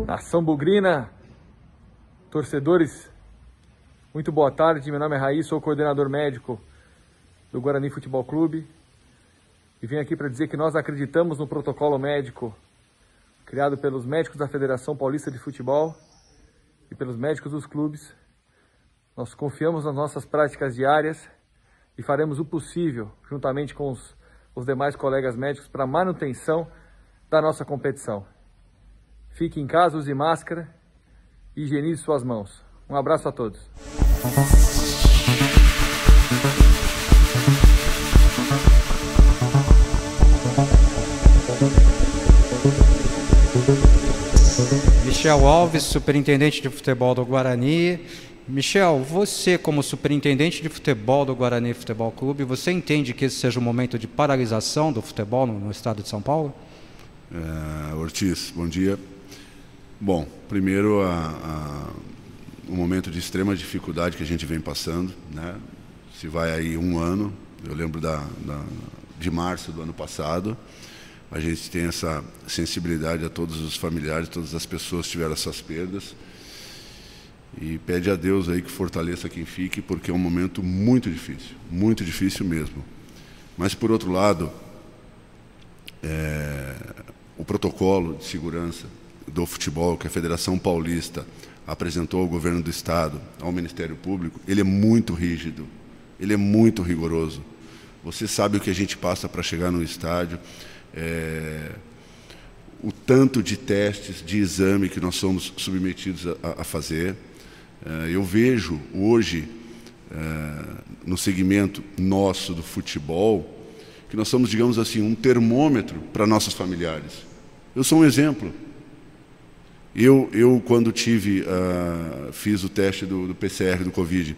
Nação bugrina, torcedores, muito boa tarde. Meu nome é Raí, sou coordenador médico do Guarani Futebol Clube e vim aqui para dizer que nós acreditamos no protocolo médico criado pelos médicos da Federação Paulista de Futebol e pelos médicos dos clubes. Nós confiamos nas nossas práticas diárias e faremos o possível, juntamente com os demais colegas médicos, para a manutenção da nossa competição. Fique em casa, use máscara e higienize suas mãos. Um abraço a todos. Michel Alves, superintendente de futebol do Guarani. Michel, você como superintendente de futebol do Guarani Futebol Clube, você entende que esse seja um momento de paralisação do futebol no estado de São Paulo? Ortiz, bom dia. Bom, primeiro um momento de extrema dificuldade que a gente vem passando, né? Se vai aí um ano, eu lembro de março do ano passado, a gente tem essa sensibilidade a todos os familiares, todas as pessoas que tiveram essas perdas e pede a Deus aí que fortaleça quem fique, porque é um momento muito difícil mesmo. Mas por outro lado, o protocolo de segurança do futebol que a Federação Paulista apresentou ao governo do estado, ao Ministério Público, ele é muito rígido, ele é muito rigoroso. Você sabe o que a gente passa para chegar no estádio, o tanto de testes, de exame que nós somos submetidos a fazer. Eu vejo hoje, no segmento nosso do futebol, que nós somos, digamos assim, um termômetro para nossos familiares. Eu sou um exemplo. Eu quando fiz o teste do PCR do Covid,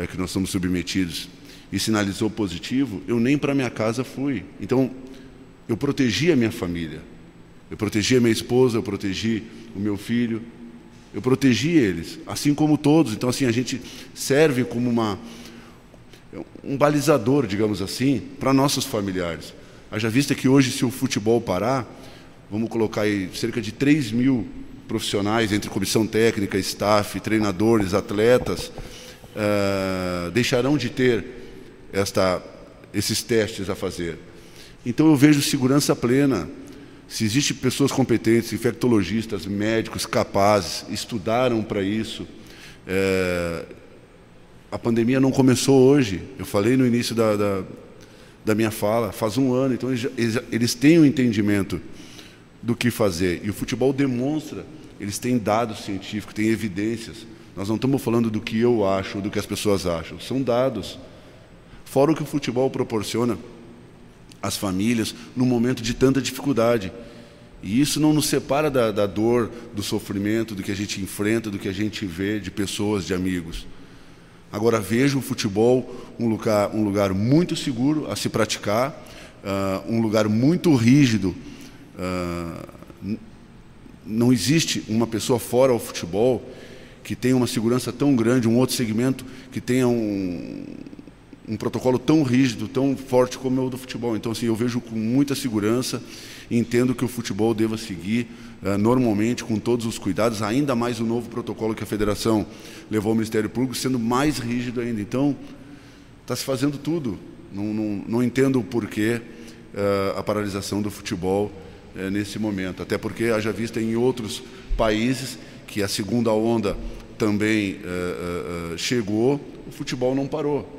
que nós somos submetidos, e sinalizou positivo, eu nem para minha casa fui. Então, eu protegi a minha família, eu protegi a minha esposa, eu protegi o meu filho, eu protegi eles, assim como todos. Então, assim, a gente serve como um balizador, digamos assim, para nossos familiares. Haja vista que hoje, se o futebol parar, vamos colocar aí cerca de 3 mil profissionais, entre comissão técnica, staff, treinadores, atletas, deixarão de ter esses testes a fazer. Então eu vejo segurança plena. Se existem pessoas competentes, infectologistas, médicos capazes, estudaram para isso. A pandemia não começou hoje. Eu falei no início da minha fala, faz um ano. Então eles têm um entendimento do que fazer. E o futebol demonstra, eles têm dados científicos, têm evidências. Nós não estamos falando do que eu acho, do que as pessoas acham. São dados. Fora o que o futebol proporciona às famílias num momento de tanta dificuldade. E isso não nos separa da dor, do sofrimento, do que a gente enfrenta, do que a gente vê de pessoas, de amigos. Agora, vejo o futebol um lugar muito seguro a se praticar, um lugar muito rígido. Não existe uma pessoa fora ao futebol que tenha uma segurança tão grande, um outro segmento que tenha um protocolo tão rígido, tão forte como é o do futebol. Então, assim, eu vejo com muita segurança e entendo que o futebol deva seguir normalmente, com todos os cuidados, ainda mais o novo protocolo que a Federação levou ao Ministério Público, sendo mais rígido ainda. Então, está se fazendo tudo. Não entendo o porquê a paralisação do futebol nesse momento, até porque haja vista em outros países que a segunda onda também chegou, o futebol não parou.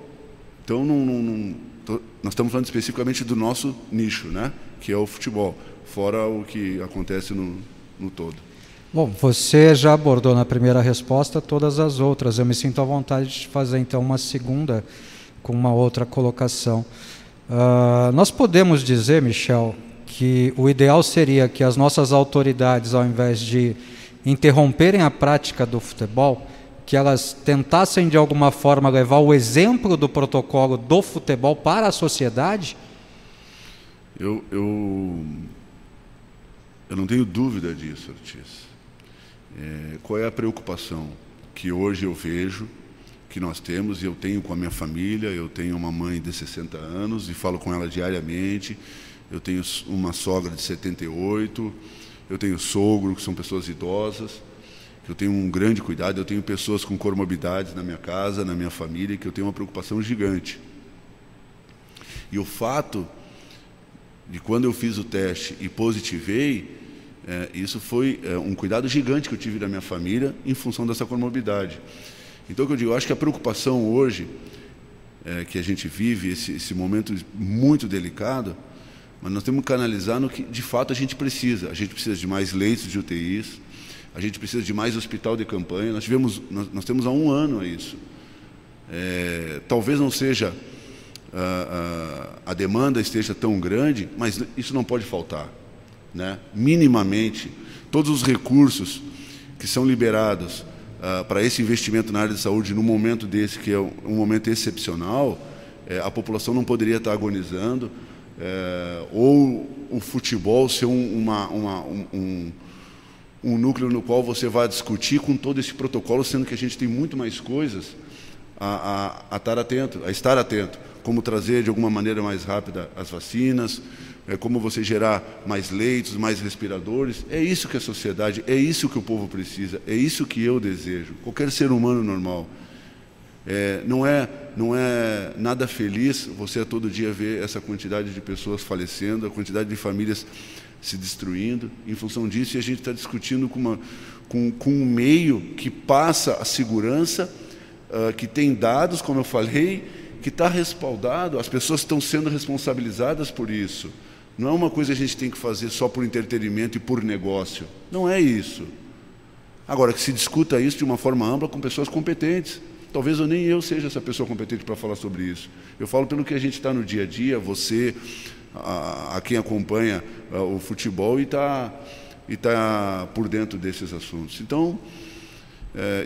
Então nós estamos falando especificamente do nosso nicho, né? Que é o futebol, fora o que acontece no todo. Bom, você já abordou na primeira resposta todas as outras. Eu me sinto à vontade de fazer então uma segunda com uma outra colocação. Nós podemos dizer, Michel, que o ideal seria que as nossas autoridades, ao invés de interromperem a prática do futebol, que elas tentassem de alguma forma levar o exemplo do protocolo do futebol para a sociedade? Eu não tenho dúvida disso, Ortiz. Qual é a preocupação que hoje eu vejo, que nós temos, e eu tenho com a minha família? Eu tenho uma mãe de 60 anos e falo com ela diariamente, eu tenho uma sogra de 78, eu tenho sogro, que são pessoas idosas, que eu tenho um grande cuidado, eu tenho pessoas com comorbidades na minha casa, na minha família, que eu tenho uma preocupação gigante. E o fato de quando eu fiz o teste e positivei, isso foi um cuidado gigante que eu tive da minha família em função dessa comorbidade. Então, o que eu digo, eu acho que a preocupação hoje que a gente vive, esse momento muito delicado, mas nós temos que canalizar no que de fato a gente precisa. A gente precisa de mais leitos de UTIs, a gente precisa de mais hospital de campanha. Nós temos há 1 ano isso. Talvez não seja a demanda esteja tão grande, mas isso não pode faltar, né? Minimamente, todos os recursos que são liberados para esse investimento na área de saúde, num momento desse, que é um momento excepcional, a população não poderia estar agonizando, ou o futebol ser um núcleo no qual você vai discutir com todo esse protocolo, sendo que a gente tem muito mais coisas a estar atento, como trazer de alguma maneira mais rápida as vacinas, como você gerar mais leitos, mais respiradores. É isso que a sociedade, é isso que o povo precisa, é isso que eu desejo, qualquer ser humano normal. Não é nada feliz você a todo dia ver essa quantidade de pessoas falecendo, a quantidade de famílias se destruindo em função disso, e a gente está discutindo com um meio que passa a segurança, que tem dados, como eu falei, que está respaldado, as pessoas estão sendo responsabilizadas por isso. Não é uma coisa que a gente tem que fazer só por entretenimento e por negócio. Não é isso. Agora, que se discuta isso de uma forma ampla com pessoas competentes. Talvez nem eu seja essa pessoa competente para falar sobre isso. Eu falo pelo que a gente está no dia a dia, você, a quem acompanha o futebol e tá por dentro desses assuntos. Então,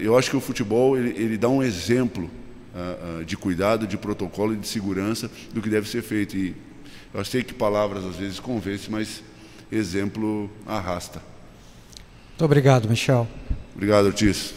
eu acho que o futebol ele dá um exemplo de cuidado, de protocolo e de segurança do que deve ser feito. E eu sei que palavras às vezes convencem, mas exemplo arrasta. Muito obrigado, Michel. Obrigado, Ortiz.